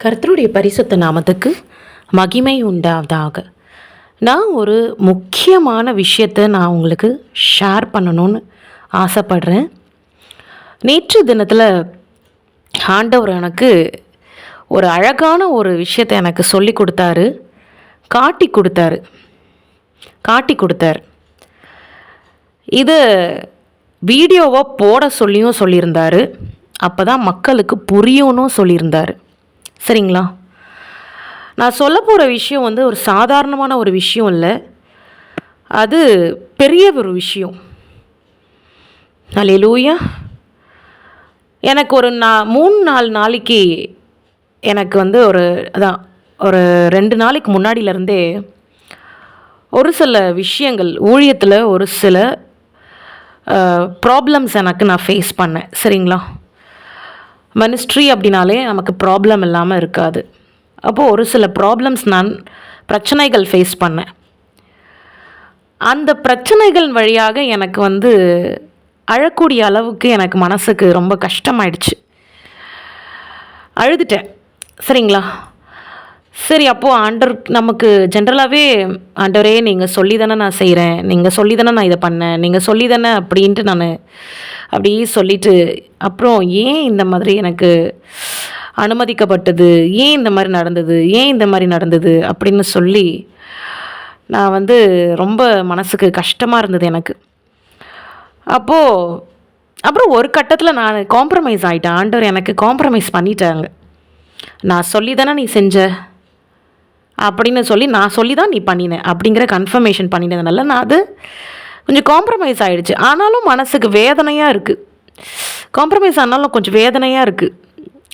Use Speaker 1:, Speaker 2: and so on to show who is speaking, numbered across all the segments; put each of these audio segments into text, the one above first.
Speaker 1: கர்த்தருடைய பரிசுத்த நாமத்துக்கு மகிமை உண்டாவதாக. நான் ஒரு முக்கியமான விஷயத்தை நான் உங்களுக்கு ஷேர் பண்ணணும்னு ஆசைப்படுறேன். நேற்று தினத்தில் ஆண்டவர் எனக்கு ஒரு அழகான ஒரு விஷயத்தை எனக்கு சொல்லி கொடுத்தாரு, காட்டி கொடுத்தாரு. இது வீடியோவாக போட சொல்லியும் சொல்லியிருந்தார். அப்போ தான் மக்களுக்கு புரியணும் சொல்லியிருந்தார். சரிங்களா? நான் சொல்ல போகிற விஷயம் ஒரு சாதாரணமான ஒரு விஷயம் இல்லை, அது பெரிய ஒரு விஷயம். அல்லேலூயா. எனக்கு ஒரு 3-4 நாளைக்கு எனக்கு ஒரு 2 நாளைக்கு முன்னாடியிலேருந்தே ஒரு சில விஷயங்கள் ஊழியத்தில் ஒரு சில ப்ராப்ளம்ஸ் நான் ஃபேஸ் பண்ணேன். சரிங்களா? மினிஸ்ட்ரி அப்படின்னாலே நமக்கு ப்ராப்ளம் இல்லாமல் இருக்காது. அப்போது ஒரு சில பிரச்சனைகள் ஃபேஸ் பண்ணேன். அந்த பிரச்சனைகள் வழியாக எனக்கு அழக்கூடிய அளவுக்கு எனக்கு மனசுக்கு ரொம்ப கஷ்டமாயிடுச்சு. அழுதுட்டேன். சரிங்களா? சரி, அப்போது நமக்கு ஜென்ரலாகவே ஆண்டவரே நீங்கள் சொல்லி தானே நான் செய்கிறேன், நீங்கள் சொல்லி தானே நான் இதை பண்ணேன், நீங்கள் சொல்லி தானே அப்படின்ட்டு நான் அப்படியே சொல்லிவிட்டு, அப்புறம் ஏன் இந்த மாதிரி எனக்கு அனுமதிக்கப்பட்டது, ஏன் இந்த மாதிரி நடந்தது அப்படின்னு சொல்லி நான் ரொம்ப மனசுக்கு கஷ்டமாக இருந்தது எனக்கு. அப்புறம் ஒரு கட்டத்தில் நான் காம்ப்ரமைஸ் ஆகிட்டேன். ஆண்டவர் எனக்கு காம்ப்ரமைஸ் பண்ணிட்டாங்க. நான் சொல்லி தானே நீ செஞ்ச அப்படின்னு சொல்லி, நான் சொல்லி தான் நீ பண்ணினேன் அப்படிங்கிற கன்ஃபர்மேஷன் பண்ணினதுனால நான் அது கொஞ்சம் காம்ப்ரமைஸ் ஆகிடுச்சு. ஆனாலும் மனசுக்கு வேதனையாக இருக்குது. காம்ப்ரமைஸ் ஆனாலும் கொஞ்சம் வேதனையாக இருக்குது.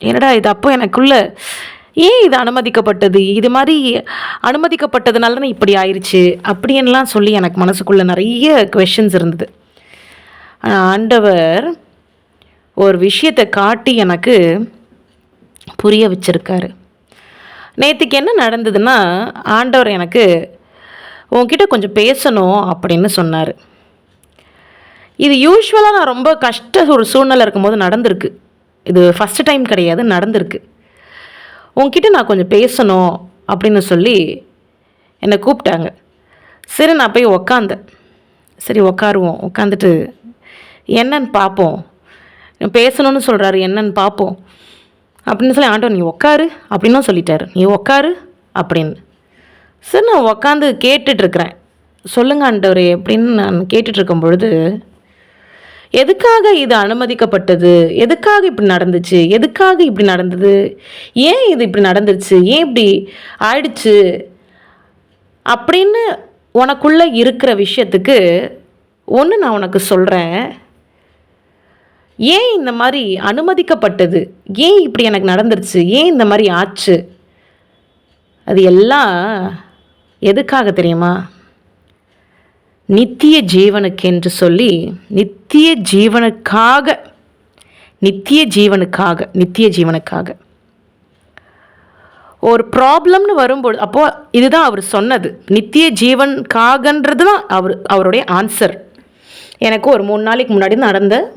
Speaker 1: என்னடா இது, அப்போ எனக்குள்ளே ஏன் இது அனுமதிக்கப்பட்டது, இது மாதிரி அனுமதிக்கப்பட்டதுனால தான் இப்படி ஆயிடுச்சு அப்படின்லாம் சொல்லி எனக்கு மனசுக்குள்ளே நிறைய குவெஷன்ஸ் இருந்தது. ஆண்டவர் ஒரு விஷயத்தை காட்டி எனக்கு புரிய வச்சிருக்காரு. நேற்றுக்கு என்ன நடந்ததுன்னா, ஆண்டவர் எனக்கு உன்கிட்ட கொஞ்சம் பேசணும் அப்படின்னு சொன்னார். இது யூஸ்வலாக நான் ரொம்ப ஒரு சூழ்நிலை இருக்கும்போது நடந்திருக்கு. இது ஃபஸ்ட்டு டைம் கிடையாது, நடந்திருக்கு. உன்கிட்ட நான் கொஞ்சம் பேசணும் அப்படின்னு சொல்லி என்னை கூப்பிட்டாங்க. சரி, நான் போய் உக்காந்தேன். சரி, உட்காந்துட்டு என்னன்னு பார்ப்போம், பேசணும்னு சொல்கிறாரு, என்னன்னு பார்ப்போம் அப்படின்னு சொல்லி ஆண்டவர் நீ உக்காரு அப்படின்னும் சொல்லிட்டாரு. நீ உக்காரு அப்படின்னு. சரி, நான் உக்காந்து கேட்டுட்ருக்கிறேன். சொல்லுங்கள் ஆண்டவரே அப்படின்னு நான் கேட்டுட்ருக்கும் பொழுது, எதுக்காக இது அனுமதிக்கப்பட்டது, எதுக்காக இப்படி நடந்துச்சு, எதுக்காக இப்படி நடந்தது, ஏன் இது இப்படி நடந்துச்சு, ஏன் இப்படி ஆயிடுச்சு அப்படின்னு உனக்குள்ளே இருக்கிற விஷயத்துக்கு ஒன்று நான் உனக்கு சொல்கிறேன். ஏன் இந்த மாதிரி அனுமதிக்கப்பட்டது, ஏன் இப்படி எனக்கு நடந்துருச்சு, ஏன் இந்த மாதிரி ஆச்சு, அது எல்லாம் எதுக்காக தெரியுமா? நித்திய ஜீவனுக்கு என்று சொல்லி, நித்திய ஜீவனுக்காக ஒரு ப்ராப்ளம்னு வரும்போது, அப்போது இதுதான் அவர் சொன்னது, நித்திய ஜீவனுக்காகன்றது தான் அவருடைய ஆன்சர். எனக்கு ஒரு 3 நாளைக்கு முன்னாடி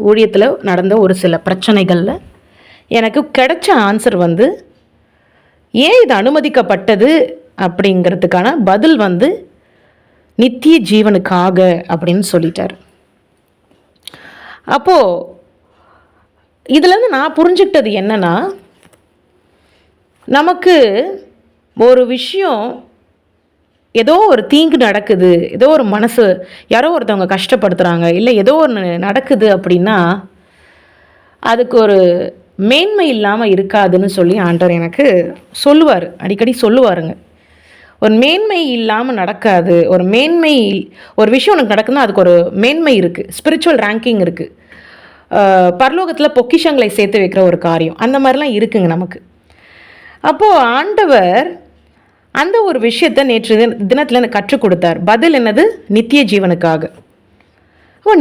Speaker 1: ஊழியத்தில் நடந்த ஒரு சில பிரச்சனைகளில் எனக்கு கிடைச்ச ஆன்சர் ஏன் இது அனுமதிக்கப்பட்டது அப்படிங்கிறதுக்கான பதில் நித்திய ஜீவனுக்காக அப்படின்னு சொல்லிட்டார். அப்போது இதுலேருந்து நான் புரிஞ்சுக்கிட்டது என்னன்னா, நமக்கு ஒரு விஷயம், ஏதோ ஒரு தீங்கு நடக்குது, ஏதோ ஒரு யாரோ ஒருத்தவங்க கஷ்டப்படுத்துகிறாங்க, இல்லை ஏதோ ஒன்று நடக்குது அப்படின்னா அதுக்கு ஒரு மேன்மை இல்லாமல் இருக்காதுன்னு சொல்லி ஆண்டவர் எனக்கு சொல்லுவார், அடிக்கடி சொல்லுவாருங்க. ஒரு மேன்மை இல்லாமல் நடக்காது. ஒரு விஷயம் உனக்கு நடக்குதுன்னா அதுக்கு ஒரு மேன்மை இருக்குது, ஸ்பிரிச்சுவல் ரேங்கிங் இருக்குது, பரலோகத்தில் பொக்கிஷங்களை சேர்த்து வைக்கிற ஒரு காரியம், அந்த மாதிரிலாம் இருக்குங்க நமக்கு. அப்போது ஆண்டவர் அந்த ஒரு விஷயத்தை நேற்று தினத்தில் எனக்கு கற்றுக் கொடுத்தார். பதில் என்னது? நித்திய ஜீவனுக்காக.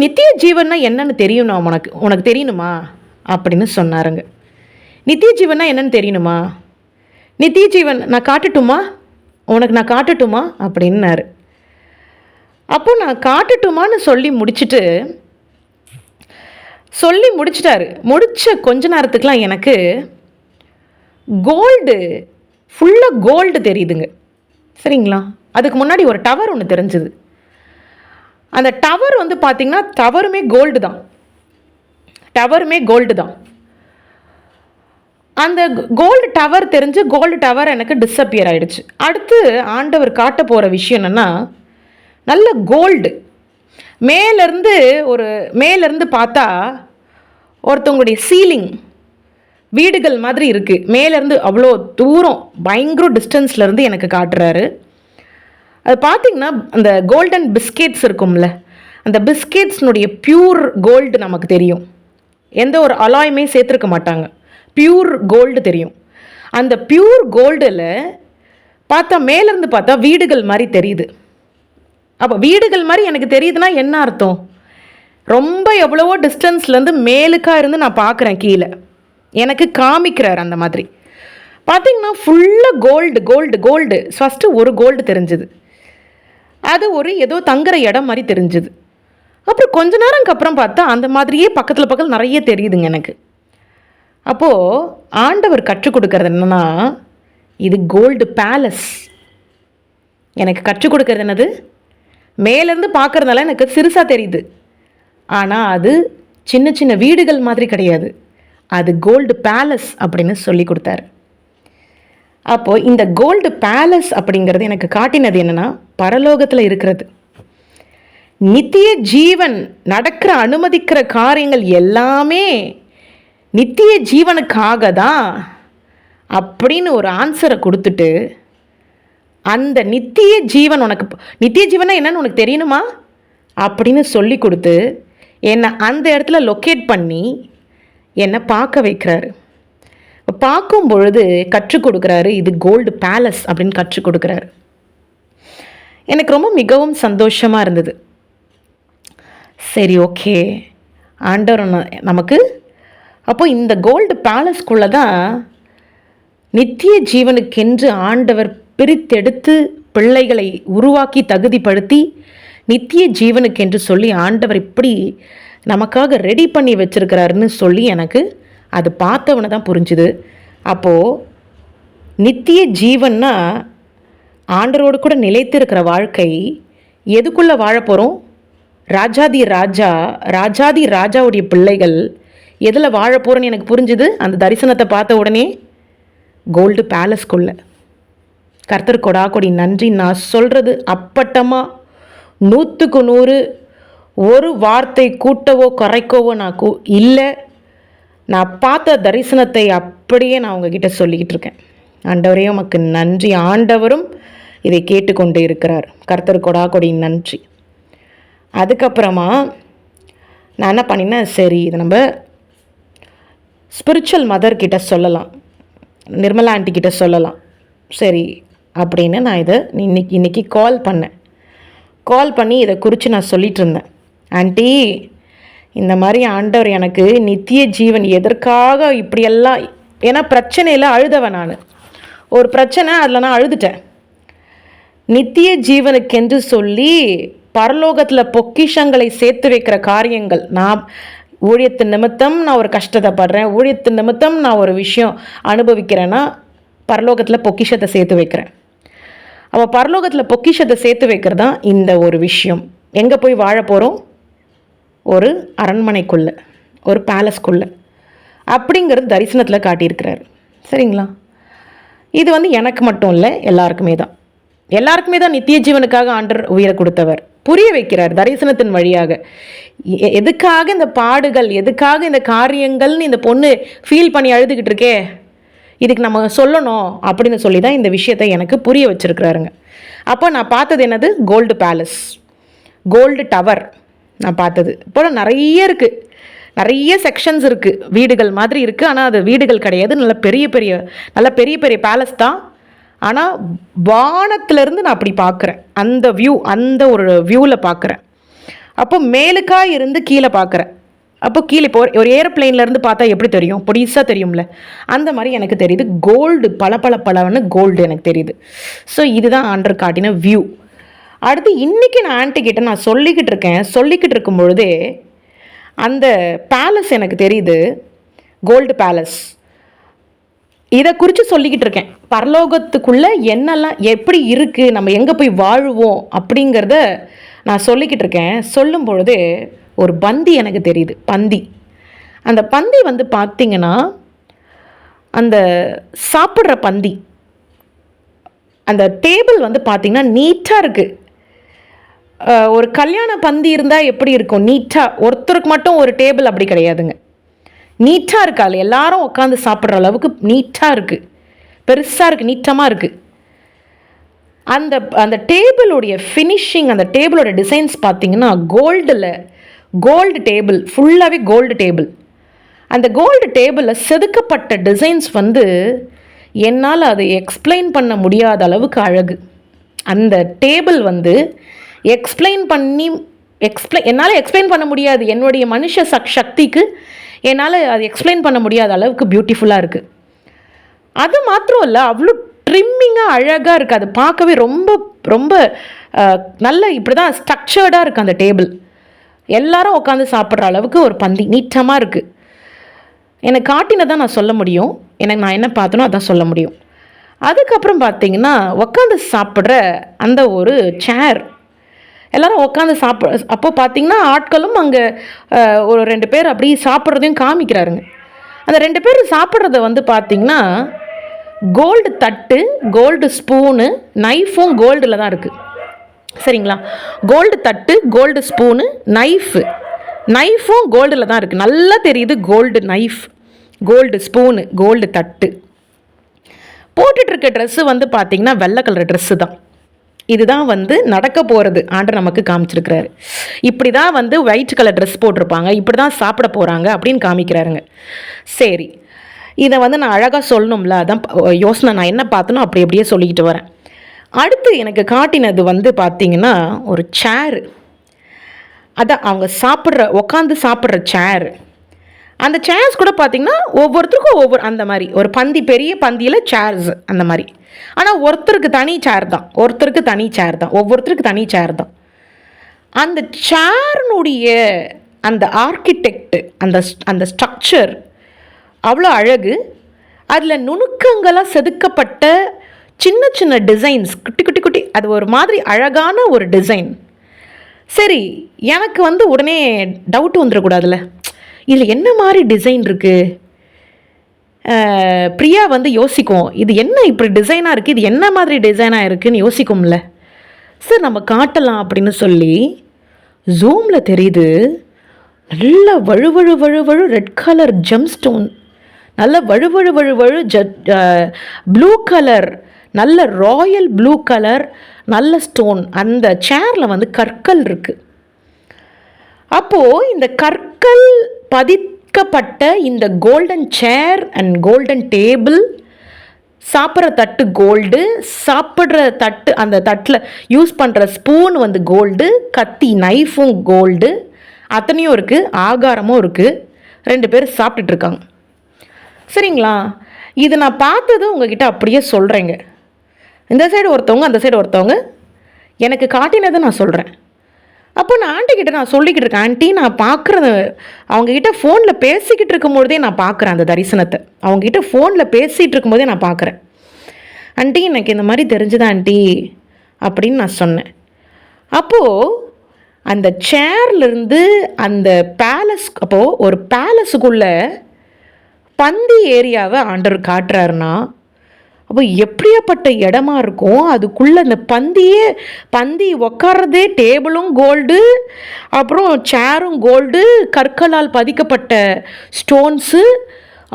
Speaker 1: நித்திய ஜீவன்னா என்னன்னு தெரியணும் உனக்கு தெரியணுமா அப்படின்னு சொன்னாருங்க. நித்திய ஜீவன்னா என்னன்னு தெரியணுமா? நித்திய ஜீவன் நான் காட்டட்டுமா அப்படின்னாரு. அப்போ நான் காட்டட்டுமான்னு சொல்லி முடிச்சிட்டாரு. முடித்த கொஞ்ச நேரத்துக்குலாம் எனக்கு கோல்டு, ஃபுல்லாக கோல்டு தெரியுதுங்க. சரிங்களா? அதுக்கு முன்னாடி ஒரு டவர் ஒன்று தெரிஞ்சுது. அந்த டவர் வந்து பார்த்திங்கன்னா டவருமே கோல்டு தான். டவருமே கோல்டு தான். அந்த கோல்டு டவர் தெரிஞ்சு கோல்டு டவர் எனக்கு டிஸப்பியர் ஆகிடுச்சு. அடுத்து ஆண்டவர் காட்ட போகிற விஷயம் என்னென்னா, நல்ல கோல்டு மேலேருந்து பார்த்தா ஒருத்தவங்களுடைய சீலிங் வீடுகள் மாதிரி இருக்குது. மேலேருந்து அவ்வளோ தூரம் பயங்கர டிஸ்டன்ஸ்லேருந்து எனக்கு காட்டுறாரு. அது பார்த்திங்கன்னா அந்த கோல்டன் பிஸ்கெட்ஸ் இருக்கும்ல, அந்த பிஸ்கெட்ஸ்னுடைய பியூர் கோல்டு நமக்கு தெரியும். எந்த ஒரு அலாயுமே சேர்த்துருக்க மாட்டாங்க. பியூர் கோல்டு தெரியும். அந்த பியூர் கோல்டில் பார்த்தா மேலேருந்து பார்த்தா வீடுகள் மாதிரி தெரியுது. அப்போ வீடுகள் மாதிரி எனக்கு தெரியுதுன்னா என்ன அர்த்தம்? ரொம்ப எவ்வளவோ டிஸ்டன்ஸ்லேருந்து மேலுக்காக இருந்து நான் பார்க்குறேன், கீழே எனக்கு காமிக்கிறார். அந்த மாதிரி பார்த்திங்கன்னா ஃபுல்லாக கோல்டு கோல்டு கோல்டு. ஃபஸ்ட்டு ஒரு கோல்டு தெரிஞ்சுது. அது ஒரு ஏதோ தங்குற இடம் மாதிரி தெரிஞ்சுது. அப்புறம் கொஞ்ச நேரம்க்கு அப்புறம் பார்த்தா அந்த மாதிரியே பக்கத்தில் நிறைய தெரியுதுங்க எனக்கு. அப்போது ஆண்டவர் கற்றுக் கொடுக்கறது என்னென்னா, இது கோல்டு பேலஸ். எனக்கு கற்றுக் கொடுக்கறது என்னது? மேலேருந்து பார்க்குறதுனால எனக்கு சிறுசாக தெரியுது. ஆனால் அது சின்ன சின்ன வீடுகள் மாதிரி கிடையாது. அது கோல்டு பேலஸ் அப்படின்னு சொல்லி கொடுத்தாரு. அப்போது இந்த கோல்டு பேலஸ் அப்படிங்கிறது எனக்கு காட்டினது என்னென்னா, பரலோகத்தில் இருக்கிறது நித்திய ஜீவன் நடக்கிற அனுமதிக்கிற காரியங்கள் எல்லாமே நித்திய ஜீவனுக்காக தான் அப்படின்னு ஒரு ஆன்சரை கொடுத்துட்டு, அந்த நித்திய ஜீவன் நித்திய ஜீவனா என்னன்னு உனக்கு தெரியணுமா அப்படின்னு சொல்லி கொடுத்து என்னை அந்த இடத்துல லொக்கேட் பண்ணி என்னை பார்க்க வைக்கிறாரு. பார்க்கும் பொழுது கற்றுக் கொடுக்குறாரு, இது கோல்டு பேலஸ் அப்படின்னு கற்றுக் கொடுக்குறாரு. எனக்கு ரொம்ப மிகவும் சந்தோஷமாக இருந்தது. சரி, ஓகே, ஆண்டவர் நமக்கு அப்போ இந்த கோல்டு பேலஸ்குள்ளே தான் நித்திய ஜீவனுக்கென்று ஆண்டவர் பிரித்தெடுத்து பிள்ளைகளை உருவாக்கி தகுதிப்படுத்தி நித்திய ஜீவனுக்கென்று சொல்லி ஆண்டவர் இப்படி நமக்காக ரெடி பண்ணி வச்சிருக்கிறாருன்னு சொல்லி எனக்கு அது பார்த்தவனை தான் புரிஞ்சுது. அப்போது நித்திய ஜீவன்னா ஆண்டவரோடு கூட நிலைத்து இருக்கிற வாழ்க்கை. எதுக்குள்ளே வாழ போகிறோம்? ராஜாதி ராஜாவுடைய பிள்ளைகள் எதில் வாழ போகிறேன்னு எனக்கு புரிஞ்சுது அந்த தரிசனத்தை பார்த்த உடனே. கோல்டு பேலஸ்குள்ளே. கர்த்தர் கொடா கொடி நன்றி. நான் சொல்கிறது அப்பட்டமாக 100க்கு 100 ஒரு வார்த்தை கூட்டவோ குறைக்கவோ நான் இல்லை. நான் பார்த்த தரிசனத்தை அப்படியே நான் உங்ககிட்ட சொல்லிக்கிட்டு இருக்கேன். ஆண்டவரே உமக்கு நன்றி. ஆண்டவரும் இதை கேட்டுக்கொண்டு இருக்கிறார். கர்த்தர் கொடா கொடி நன்றி. அதுக்கப்புறமா நான் என்ன பண்ணினேன், சரி இதை நம்ம ஸ்பிரிச்சுவல் மதர்கிட்ட சொல்லலாம், நிர்மலா ஆண்டிக்கிட்ட சொல்லலாம், சரி அப்படின்னு நான் இதை இன்னைக்கு கால் பண்ணி இதை குறித்து நான் சொல்லிகிட்டு இருந்தேன். ஆண்டி, இந்த மாதிரி ஆண்டவர் எனக்கு நித்திய ஜீவன் எதற்காக இப்படியெல்லாம், ஏன்னா பிரச்சனையில் அழுதவன் நான். ஒரு பிரச்சனை, அதில் நான் அழுதுட்டேன். நித்திய ஜீவனுக்கென்று சொல்லி பரலோகத்தில் பொக்கிஷங்களை சேர்த்து வைக்கிற காரியங்கள், நான் ஊழியத்தின் நிமித்தம் நான் ஒரு கஷ்டத்தை படுறேன், ஊழியத்தின் நிமித்தம் நான் ஒரு விஷயம் அனுபவிக்கிறேன்னா பரலோகத்தில் பொக்கிஷத்தை சேர்த்து வைக்கிறேன். அப்போ பரலோகத்தில் பொக்கிஷத்தை சேர்த்து வைக்கிறது தான் இந்த ஒரு விஷயம். எங்கே போய் வாழ போகிறோம்? ஒரு அரண்மனைக்குள்ளே, ஒரு பேலஸ்குள்ளே அப்படிங்கிறது தரிசனத்தில் காட்டியிருக்கிறார். சரிங்களா? இது எனக்கு மட்டும் இல்லை, எல்லாருக்குமே தான் நித்திய ஜீவனுக்காக ஆண்டவர் உயிரை கொடுத்தவர். புரிய வைக்கிறார் தரிசனத்தின் வழியாக. எதுக்காக இந்த பாடுகள், எதுக்காக இந்த காரியங்கள்னு இந்த பொண்ணு ஃபீல் பண்ணி அழுதுகிட்டு இருக்கே, இதுக்கு நம்ம சொல்லணும் அப்படின்னு சொல்லி தான் இந்த விஷயத்தை எனக்கு புரிய வச்சுருக்கிறாருங்க. அப்போ நான் பார்த்தது என்னது? கோல்டு பேலஸ், கோல்டு டவர் நான் பார்த்தது. இப்போ நிறைய இருக்குது, நிறைய செக்ஷன்ஸ் இருக்குது, வீடுகள் மாதிரி இருக்குது. ஆனால் அது வீடுகள் கிடையாது, நல்ல பெரிய பெரிய பேலஸ் தான். ஆனால் வானத்திலேருந்து நான் அப்படி பார்க்குறேன், அந்த ஒரு வியூவில் பார்க்குறேன். அப்போ மேலுக்காக இருந்து கீழே பார்க்குறேன். அப்போ கீழே இப்போ ஒரு ஏரோப்ளைன்லேருந்து பார்த்தா எப்படி தெரியும்? பொடிசாக தெரியும்ல, அந்த மாதிரி எனக்கு தெரியுது. கோல்டு பளபளன்னு கோல்டு எனக்கு தெரியுது. ஸோ இதுதான் ஆண்டவர் காட்டின வியூ. அடுத்து இன்றைக்கி நான் ஆன்ட்டிக்கிட்ட நான் சொல்லிக்கிட்டு இருக்கும் பொழுதே அந்த பேலஸ் எனக்கு தெரியுது, கோல்டு பேலஸ். இதை குறித்து சொல்லிக்கிட்டு இருக்கேன். பரலோகத்துக்குள்ளே என்னெல்லாம் எப்படி இருக்குது, நம்ம எங்கே போய் வாழுவோம் அப்படிங்கிறத நான் சொல்லிக்கிட்டு இருக்கேன். சொல்லும் பொழுது ஒரு பந்தி எனக்கு தெரியுது. பந்தி, அந்த பந்தி வந்து பார்த்திங்கன்னா, அந்த சாப்பிட்ற பந்தி, அந்த டேபிள் வந்து பார்த்திங்கன்னா நீட்டாக இருக்குது. ஒரு கல்யாண பந்தி இருந்தால் எப்படி இருக்கும், நீட்டாக ஒருத்தருக்கு மட்டும் ஒரு டேபிள் அப்படி கிடையாதுங்க. நீட்டாக இருக்கா, இல்லை எல்லாரும் உட்காந்து சாப்பிட்ற அளவுக்கு நீட்டாக இருக்குது, பெருசாக இருக்குது, நீட்டமாக இருக்குது. அந்த அந்த டேபிளுடைய ஃபினிஷிங், அந்த டேபிளோட டிசைன்ஸ் பார்த்திங்கன்னா கோல்டு டேபிள், ஃபுல்லாகவே கோல்டு டேபிள். அந்த கோல்டு டேபிளில் செதுக்கப்பட்ட டிசைன்ஸ் வந்து என்னால் அதை எக்ஸ்பிளைன் பண்ண முடியாத அளவுக்கு அழகு. அந்த டேபிள் வந்து என்னால் எக்ஸ்பிளைன் பண்ண முடியாது. என்னுடைய மனுஷ சக்திக்கு என்னால் அது எக்ஸ்பிளைன் பண்ண முடியாத அளவுக்கு பியூட்டிஃபுல்லாக இருக்குது. அது மாத்திரம் இல்லை, அவ்வளோ ட்ரிம்மிங்காக அழகாக இருக்குது. அது பார்க்கவே ரொம்ப ரொம்ப நல்ல இப்படி தான் ஸ்ட்ரக்சர்டாக இருக்குது அந்த டேபிள். எல்லாரும் உட்காந்து சாப்பிட்ற அளவுக்கு ஒரு பந்தி நீட்டமாக இருக்குது. எனக்கு காட்டினதான் நான் சொல்ல முடியும். நான் என்ன பார்த்தனோ அதான் சொல்ல முடியும். அதுக்கப்புறம் பார்த்திங்கன்னா, உட்காந்து சாப்பிட்ற அந்த ஒரு சேர், எல்லோரும் உட்காந்து அப்போ பார்த்திங்கன்னா ஆட்களும் அங்கே ஒரு 2 பேர் அப்படி சாப்பிட்றதையும் காமிக்கிறாருங்க. அந்த 2 பேர் சாப்பிட்றத வந்து பார்த்திங்கன்னா, கோல்டு தட்டு, கோல்டு ஸ்பூனு, நைஃபும் கோல்டில் தான் இருக்குது. சரிங்களா? கோல்டு தட்டு, கோல்டு ஸ்பூனு, நைஃபும் கோல்டில் தான் இருக்குது. நல்லா தெரியுது, gold knife, gold spoon, gold தட்டு. போட்டுட்ருக்க ட்ரெஸ்ஸு வந்து பார்த்திங்கன்னா வெள்ளை கலர் ட்ரெஸ்ஸு தான். இதுதான் வந்து நடக்க போகிறது ஆண்டவர் நமக்கு காமிச்சிருக்கிறாரு. இப்படி தான் வந்து ஒயிட் கலர் ட்ரெஸ் போட்டிருப்பாங்க, இப்படி தான் சாப்பிட போகிறாங்க அப்படின்னு காமிக்கிறாருங்க. சரி, இதை வந்து நான் அழகாக சொல்லணும்ல, அதான் யோசனை. நான் என்ன பார்த்தனோ அப்படியே சொல்லிக்கிட்டு வரேன். அடுத்து எனக்கு காட்டினது வந்து பார்த்திங்கன்னா ஒரு சேரு. அதான் அவங்க உட்காந்து சாப்பிட்ற சேரு. அந்த சேர்ஸ் கூட பார்த்திங்கன்னா ஒவ்வொருத்தருக்கும் அந்த மாதிரி ஒரு பெரிய பந்தியில் சேர்ஸ் அந்த மாதிரி. ஆனால் ஒருத்தருக்கு தனி சேர் தான், ஒவ்வொருத்தருக்கு தனி சேர் தான். அந்த சேர்னுடைய அந்த ஆர்கிடெக்ட், அந்த ஸ்ட்ரக்சர் அவ்வளோ அழகு. அதில் நுணுக்கங்களாக செதுக்கப்பட்ட சின்ன சின்ன டிசைன்ஸ், குட்டி, அது ஒரு மாதிரி அழகான ஒரு டிசைன். சரி, எனக்கு வந்து உடனே டவுட் வந்துடக்கூடாதுல்ல, இதில் என்ன மாதிரி டிசைன் இருக்குது. பிரியா வந்து யோசிக்கும், இது என்ன இப்படி டிசைனாக இருக்குது, இது என்ன மாதிரி டிசைனாக இருக்குதுன்னு யோசிக்கும்ல. சார் நம்ம காட்டலாம் அப்படின்னு சொல்லி ஜூமில் தெரியுது, நல்ல வழு ரெட் கலர் ஜெம் ஸ்டோன், நல்ல வழு ப்ளூ கலர், நல்ல ராயல் ப்ளூ கலர், நல்ல ஸ்டோன். அந்த சேரில் வந்து கற்கள் இருக்குது. அப்போது இந்த கற்கள் பதிக்கப்பட்ட இந்த golden chair and golden table, சாப்பிட்ற தட்டு கோல்டு, சாப்பிட்ற தட்டு, அந்த தட்டில் யூஸ் பண்ணுற ஸ்பூன் வந்து கோல்டு, கத்தி நைஃபும் கோல்டு, அத்தனையும் இருக்குது, ஆகாரமும் இருக்குது. 2 பேர் சாப்பிட்டுட்ருக்காங்க. சரிங்களா? இது நான் பார்த்தது உங்ககிட்ட அப்படியே சொல்கிறேங்க. இந்த சைடு ஒருத்தவங்க, அந்த சைடு ஒருத்தவங்க, எனக்கு காட்டினதை நான் சொல்கிறேன். அப்போ நான் ஆண்டிக்கிட்ட நான் சொல்லிக்கிட்டு இருக்கேன், ஆண்டி நான் பார்க்குறது, அவங்கக்கிட்ட ஃபோனில் பேசிக்கிட்டு இருக்கும்போதே நான் பார்க்குறேன் அந்த தரிசனத்தை. அவங்ககிட்ட ஃபோனில் பேசிகிட்டு இருக்கும்போதே நான் பார்க்குறேன். ஆண்டி எனக்கு இந்த மாதிரி தெரிஞ்சுதான் ஆண்டி அப்படின்னு நான் சொன்னேன். அப்போது அந்த சேர்லேருந்து அந்த பேலஸ், அப்போது ஒரு பேலஸுக்குள்ளே பந்தி ஏரியாவை ஆண்டவர் காட்டுறாருன்னா, அப்போ எப்படியாப்பட்ட இடமா இருக்கும். அதுக்குள்ளே அந்த பந்தி உக்காடுறதே டேபிளும் கோல்டு, அப்புறம் சேரும் கோல்டு, கற்களால் பதிக்கப்பட்ட ஸ்டோன்ஸு,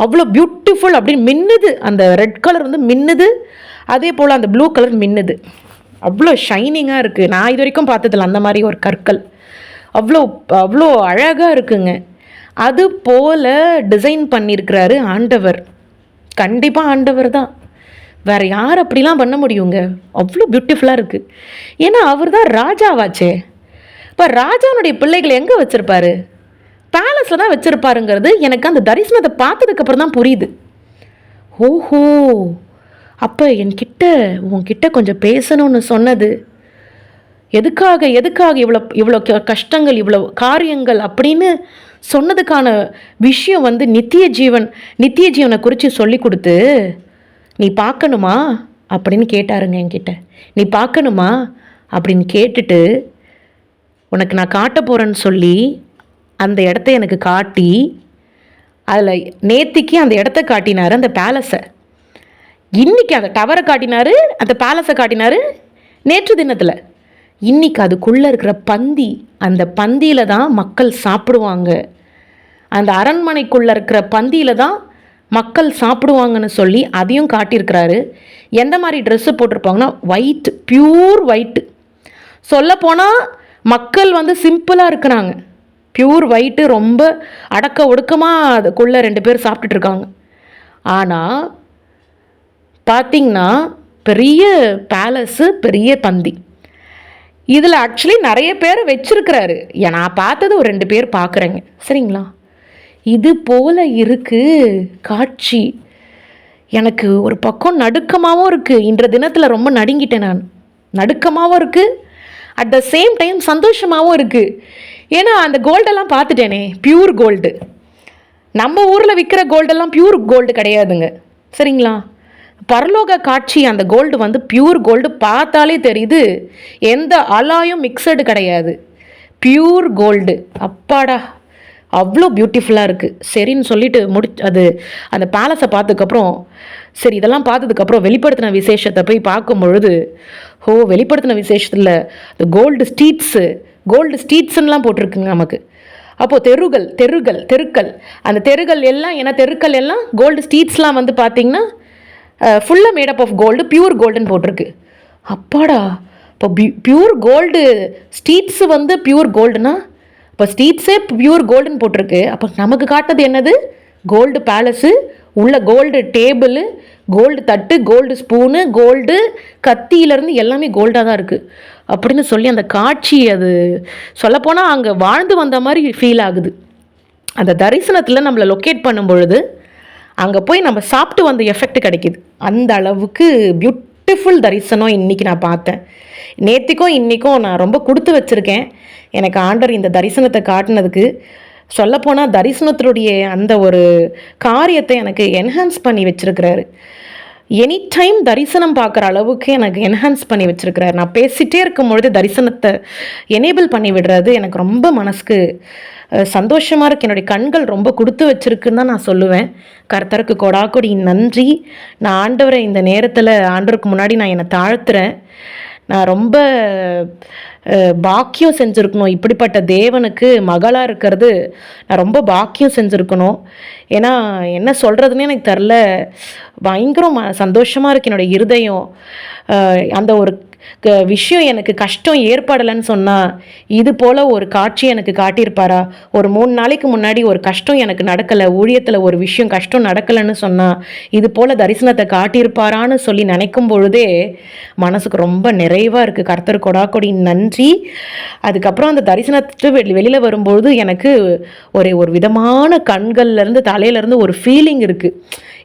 Speaker 1: அவ்வளோ பியூட்டிஃபுல் அப்படின்னு மின்னுது. அந்த ரெட் கலர் வந்து மின்னுது, அதே போல் அந்த ப்ளூ கலர் மின்னுது. அவ்வளோ ஷைனிங்காக இருக்குது. நான் இது வரைக்கும் பார்த்ததில்ல அந்த மாதிரி ஒரு கற்கள். அவ்வளோ அழகாக இருக்குங்க. அது போல் டிசைன் பண்ணியிருக்கிறாரு ஆண்டவர். கண்டிப்பாக ஆண்டவர் தான், வேறு யார் அப்படிலாம் பண்ண முடியுங்க. அவ்வளோ பியூட்டிஃபுல்லாக இருக்குது. ஏன்னா அவர் தான் ராஜாவாச்சே. இப்போ ராஜாவுடைய பிள்ளைகளை எங்கே வச்சுருப்பாரு? பேலஸில் தான் வச்சுருப்பாருங்கிறது எனக்கு அந்த தரிசனத்தை பார்த்ததுக்கப்புறம் தான் புரியுது. ஓஹோ, அப்போ உன்கிட்ட கொஞ்சம் பேசணும்னு சொன்னது எதுக்காக இவ்வளோ கஷ்டங்கள், இவ்வளோ காரியங்கள் அப்படின்னு சொன்னதுக்கான விஷயம் வந்து நித்திய ஜீவனை குறித்து சொல்லி கொடுத்து, நீ பார்க்கணுமா அப்படின்னு கேட்டாருங்க என்கிட்ட. நீ பார்க்கணுமா அப்படின்னு கேட்டுட்டு, உனக்கு நான் காட்ட போகிறேன்னு சொல்லி அந்த இடத்த எனக்கு காட்டி, அதில் நேத்திக்கு அந்த இடத்த காட்டினார், அந்த பேலஸை. இன்றைக்கி அந்த டவரை காட்டினார், அந்த பேலஸை காட்டினார் நேற்று தினத்தில். இன்றைக்கி அதுக்குள்ளே இருக்கிற பந்தி, அந்த பந்தியில் தான் மக்கள் சாப்பிடுவாங்க, அந்த அரண்மனைக்குள்ளே இருக்கிற பந்தியில் தான் மக்கள் சாப்பிடுவாங்கன்னு சொல்லி அதையும் காட்டியிருக்கிறாரு. எந்த மாதிரி ட்ரெஸ்ஸு போட்டிருப்பாங்கன்னா ஒயிட், பியூர் ஒயிட்டு. சொல்லப்போனால் மக்கள் வந்து சிம்பிளாக இருக்கிறாங்க, பியூர் ஒயிட்டு, ரொம்ப அடக்க ஒடுக்கமாக அதுக்குள்ளே 2 பேர் சாப்பிட்டுட்ருக்காங்க. ஆனால் பார்த்திங்கன்னா பெரிய பேலஸு, பெரிய பந்தி. இதில் ஆக்சுவலி நிறைய பேர் வச்சுருக்கிறாரு. நான் பார்த்தது ஒரு 2 பேர் பார்க்குறேங்க, சரிங்களா? இது போல் இருக்குது காட்சி. எனக்கு ஒரு பக்கம் நடுக்கமாகவும் இருக்குது. இன்ற தினத்தில் ரொம்ப நடுங்கிட்டேன் நான். நடுக்கமாகவும் இருக்குது, அட் த சேம் டைம் சந்தோஷமாகவும் இருக்குது. ஏன்னா அந்த கோல்டெல்லாம் பார்த்துட்டேனே, பியூர் கோல்டு. நம்ம ஊரில் விற்கிற கோல்டெல்லாம் பியூர் கோல்டு கிடையாதுங்க, சரிங்களா? பரலோக காட்சி அந்த கோல்டு வந்து பியூர் கோல்டு, பார்த்தாலே தெரியுது, எந்த அலாயும் மிக்சடு கிடையாது, பியூர் கோல்டு. அப்பாடா, அவ்வளோ பியூட்டிஃபுல்லாக இருக்குது. சரின்னு சொல்லிட்டு அது அந்த பேலஸை பார்த்ததுக்கப்புறம், சரி இதெல்லாம் பார்த்ததுக்கப்புறம் வெளிப்படுத்தின விசேஷத்தை போய் பார்க்கும் பொழுது, வெளிப்படுத்தின விசேஷத்தில் இந்த கோல்டு ஸ்ட்ரீட்ஸுன்னெலாம் போட்டிருக்குங்க நமக்கு. அப்போது தெருக்கள், அந்த தெருக்கள் எல்லாம், ஏன்னா தெருக்கள் எல்லாம் கோல்டு ஸ்ட்ரீட்ஸ்லாம் வந்து பார்த்திங்கன்னா ஃபுல்லாக மேடப் ஆஃப் கோல்டு, பியூர் கோல்டுன்னு போட்டிருக்கு. அப்பாடா, இப்போ பியூர் கோல்டு ஸ்ட்ரீட்ஸு வந்து பியூர் கோல்டுனா, இப்போ ஸ்ட்ரீட்ஸே பியூர் கோல்டுன்னு போட்டிருக்கு. அப்போ நமக்கு காட்டுறது என்னது? கோல்டு பேலஸு, உள்ள கோல்டு டேபிள், கோல்டு தட்டு, கோல்டு ஸ்பூனு, கோல்டு கத்தியிலேருந்து எல்லாமே கோல்டாக தான் இருக்குது அப்படின்னு சொல்லி அந்த காட்சி, அது சொல்லப்போனால் அங்கே வாழ்ந்து வந்த மாதிரி ஃபீல் ஆகுது. அந்த தரிசனத்தில் நம்மளை லொக்கேட் பண்ணும் பொழுது அங்கே போய் நம்ம சாப்பிட்டு வந்த எஃபெக்ட் கிடைக்கிது. அந்த அளவுக்கு பியூட்டிஃபுல் தரிசனம் இன்றைக்கி நான் பார்த்தேன். நேற்றுக்கும் இன்றைக்கும் நான் ரொம்ப கொடுத்து வச்சுருக்கேன். எனக்கு ஆண்டவர் இந்த தரிசனத்தை காட்டினதுக்கு, சொல்லப்போனால் தரிசனத்தினுடைய அந்த ஒரு காரியத்தை எனக்கு என்ஹான்ஸ் பண்ணி வச்சுருக்கிறாரு. எனி டைம் தரிசனம் பார்க்குற அளவுக்கு எனக்கு என்ஹான்ஸ் பண்ணி வச்சுருக்கிறாரு. நான் பேசிகிட்டே இருக்கும்பொழுது தரிசனத்தை எனேபிள் பண்ணி விடுறது எனக்கு ரொம்ப மனசுக்கு சந்தோஷமாக இருக்குது. என்னுடைய கண்கள் ரொம்ப கொடுத்து வச்சுருக்குன்னு தான் நான் சொல்லுவேன். கர்த்தருக்கு கொடாக்கொடி நன்றி. நான் ஆண்டவரை இந்த நேரத்தில், ஆண்டவருக்கு முன்னாடி நான் என்னை தாழ்த்துறேன். நான் ரொம்ப பாக்கியம் செஞ்சுருக்கணும். இப்படிப்பட்ட தேவனுக்கு மகளாக இருக்கிறது நான் ரொம்ப பாக்கியம் செஞ்சுருக்கணும். ஏன்னா என்ன சொல்கிறதுனே எனக்கு தெரில. பயங்கரம் சந்தோஷமாக இருக்குது என்னோடய இருதயம். அந்த ஒரு விஷயம் எனக்கு கஷ்டம் ஏற்படலைன்னு சொன்னால் இது போல் ஒரு காட்சி எனக்கு காட்டியிருப்பாரா? ஒரு 3 நாளைக்கு முன்னாடி ஒரு கஷ்டம் எனக்கு நடக்கலை, ஊழியத்தில் ஒரு விஷயம் கஷ்டம் நடக்கலைன்னு சொன்னால் இது போல் தரிசனத்தை காட்டியிருப்பாரான்னு சொல்லி நினைக்கும் பொழுதே மனசுக்கு ரொம்ப நிறைவாக இருக்குது. கர்த்தர் கொடாக்கொடி நன்றி. அதுக்கப்புறம் அந்த தரிசனத்துக்கு வெளியில் வரும்பொழுது எனக்கு ஒரு விதமான கண்கள்லேருந்து தலையிலேருந்து ஒரு ஃபீலிங் இருக்குது.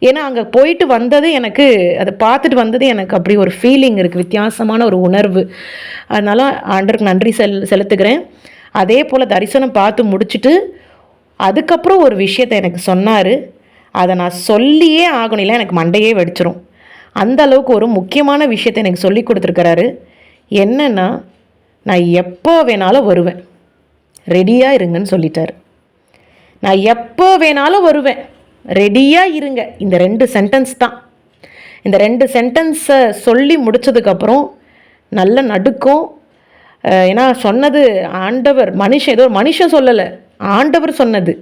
Speaker 1: ஏன்னா அங்கே போயிட்டு வந்தது எனக்கு, அதை பார்த்துட்டு வந்தது எனக்கு அப்படி ஒரு ஃபீலிங் இருக்குது, வித்தியாசமான ஒரு உணர்வு. அதனால் ஆண்டவருக்கு நன்றி செலுத்துகிறேன். அதே போல் தரிசனம் பார்த்து முடிச்சுட்டு அதுக்கப்புறம் ஒரு விஷயத்தை எனக்கு சொன்னார். அதை நான் சொல்லியே ஆகணும், இல்லை எனக்கு மண்டையே வெடிச்சிரும். அந்த அளவுக்கு ஒரு முக்கியமான விஷயத்தை எனக்கு சொல்லி கொடுத்துருக்கிறாரு. என்னென்னா, நான் எப்போ வேணாலும் வருவேன், ரெடியாக இருங்கன்னு சொல்லிட்டார். நான் எப்போ வேணாலும் வருவேன், ரெடியாக இருங்க. இந்த 2 சென்டென்ஸ் தான். இந்த 2 சென்டென்ஸை சொல்லி முடித்ததுக்கப்புறம் நல்ல நடுக்கம். ஏன்னா சொன்னது ஆண்டவர், ஏதோ ஒரு மனுஷன் சொல்லலை, ஆண்டவர் சொன்னது.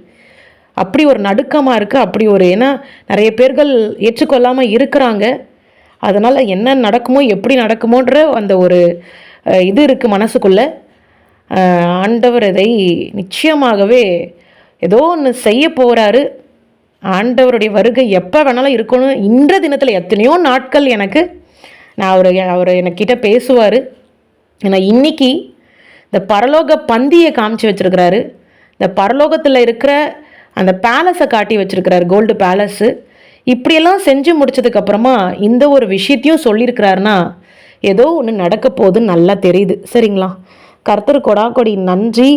Speaker 1: அப்படி ஒரு நடுக்கமாக இருக்குது. அப்படி ஒரு, ஏன்னா நிறைய பேர்கள் ஏற்றுக்கொள்ளாமல் இருக்கிறாங்க. அதனால் என்ன நடக்குமோ எப்படி நடக்குமோன்ற அந்த ஒரு இது இருக்குது மனசுக்குள்ளே. ஆண்டவர் இதை நிச்சயமாகவே ஏதோ ஒன்று செய்ய போகிறாரு. ஆண்டவருடைய வருகை எப்போ வேணாலும் இருக்கணும். இன்ற தினத்தில் எத்தனையோ நாட்கள் எனக்கு அவர் என்கிட்ட பேசுவார். ஏன்னா இன்றைக்கி இந்த பரலோக பந்தியை காமிச்சு வச்சுருக்கிறாரு. இந்த பரலோகத்தில் இருக்கிற அந்த பேலஸை காட்டி வச்சுருக்கிறாரு, கோல்டு பேலஸு. இப்படியெல்லாம் செஞ்சு முடிச்சதுக்கப்புறமா இந்த ஒரு விஷயத்தையும் சொல்லியிருக்கிறாருன்னா ஏதோ ஒன்று நடக்க போகுதுன்னு நல்லா தெரியுது, சரிங்களா? கர்த்தர் கொடாக்கொடி நன்றி.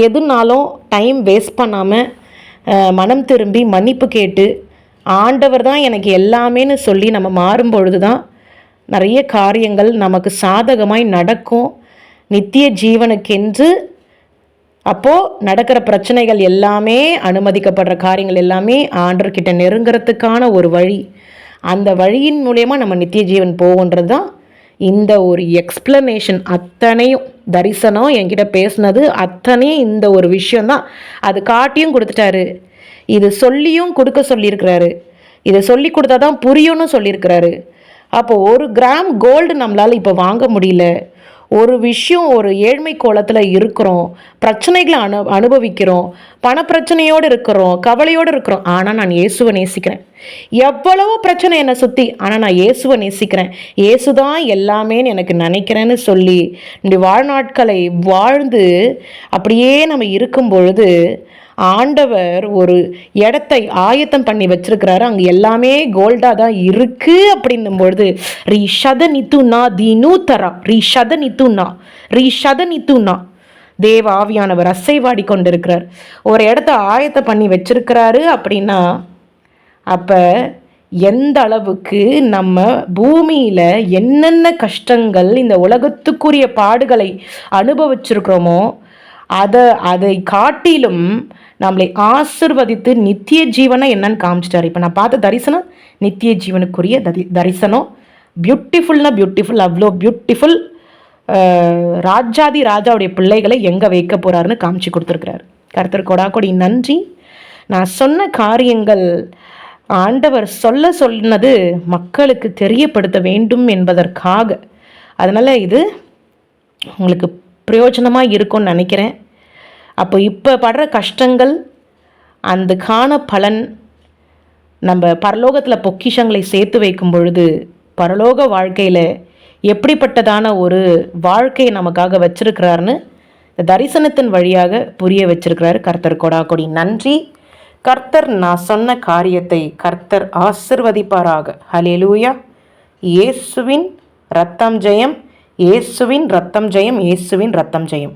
Speaker 1: எதுனாலும் டைம் வேஸ்ட் பண்ணாமல் மனம் திரும்பி மன்னிப்பு கேட்டு ஆண்டவர் தான் எனக்கு எல்லாமேன்னு சொல்லி நம்ம மாறும் பொழுது தான் நிறைய காரியங்கள் நமக்கு சாதகமாய் நடக்கும். நித்திய ஜீவனுக்கென்று அப்போது நடக்கிற பிரச்சனைகள் எல்லாமே, அனுமதிக்கப்படுற காரியங்கள் எல்லாமே ஆண்டவர்கிட்ட நெருங்கிறதுக்கான ஒரு வழி. அந்த வழியின் மூலயமா நம்ம நித்திய ஜீவன் போகுன்றது தான் இந்த ஒரு எக்ஸ்பிளனேஷன். அத்தனையும் தரிசனம் என்கிட்ட பேசுனது அத்தனையும் இந்த ஒரு விஷயந்தான். அது காட்டியும் கொடுத்துட்டாரு, இது சொல்லியும் கொடுக்க சொல்லியிருக்கிறாரு, இதை சொல்லி கொடுத்தா தான் புரியும்னு சொல்லியிருக்கிறாரு. அப்போ 1 கிராம் கோல்டு நம்மளால் இப்போ வாங்க முடியல. ஒரு விஷயம், ஒரு ஏழ்மை கோலத்தில் இருக்கிறோம், பிரச்சனைகளை அனுபவிக்கிறோம், பணப்பிரச்சனையோடு இருக்கிறோம், கவலையோடு இருக்கிறோம். ஆனால் நான் இயேசுவை நேசிக்கிறேன். எவ்வளவோ பிரச்சனை என்னை சுற்றி, ஆனால் நான் இயேசுவை நேசிக்கிறேன், இயேசு தான் எல்லாமேன்னு எனக்கு நினைக்கிறேன்னு சொல்லி இந்த வாழ்நாட்களை வாழ்ந்து அப்படியே நம்ம இருக்கும் பொழுது ஆண்டவர் ஒரு இடத்தை ஆயத்தம் பண்ணி வச்சிருக்கிறாரு. அங்கே எல்லாமே கோல்டாக தான் இருக்குது. அப்படின்னும் பொழுது ரீஷதனித்துனா தேவ ஆவியானவர் அசைவாடி கொண்டிருக்கிறார். ஒரு இடத்த ஆயத்தம் பண்ணி வச்சிருக்கிறாரு அப்படின்னா அப்போ எந்த அளவுக்கு நம்ம பூமியில் என்னென்ன கஷ்டங்கள், இந்த உலகத்துக்குரிய பாடுகளை அனுபவிச்சிருக்கிறோமோ அதை காட்டிலும் நம்மளை ஆசிர்வதித்து நித்திய ஜீவனை என்னன்னு காமிச்சிட்டாரு. இப்போ நான் பார்த்த தரிசனம் நித்திய ஜீவனுக்குரிய தரிசனம். பியூட்டிஃபுல்னா பியூட்டிஃபுல், அவ்வளோ பியூட்டிஃபுல். ராஜாதி ராஜாவுடைய பிள்ளைகளை எங்கே வைக்க போகிறாருன்னு காமிச்சு கொடுத்துருக்கிறாரு. கர்த்தர் கொடாக்கொடி நன்றி. நான் சொன்ன காரியங்கள் ஆண்டவர் சொன்னது மக்களுக்கு தெரியப்படுத்த வேண்டும் என்பதற்காக. அதனால் இது உங்களுக்கு பிரயோஜனமாக இருக்கும்னு நினைக்கிறேன். அப்போ இப்போ படுற கஷ்டங்கள் அதுக்கான பலன் நம்ம பரலோகத்தில் பொக்கிஷங்களை சேர்த்து வைக்கும் பொழுது பரலோக வாழ்க்கையில் எப்படிப்பட்டதான ஒரு வாழ்க்கையை நமக்காக வச்சிருக்கிறாருன்னு தரிசனத்தின் வழியாக புரிய வச்சிருக்கிறாரு. கர்த்தர் கொடாக்கொடி நன்றி. கர்த்தர் நான் சொன்ன காரியத்தை கர்த்தர் ஆசிர்வதிப்பாராக. ஹல்லேலூயா. இயேசுவின் ரத்தம் ஜெயம், இயேசுவின் ரத்தம் ஜெயம், இயேசுவின் ரத்தம் ஜெயம்.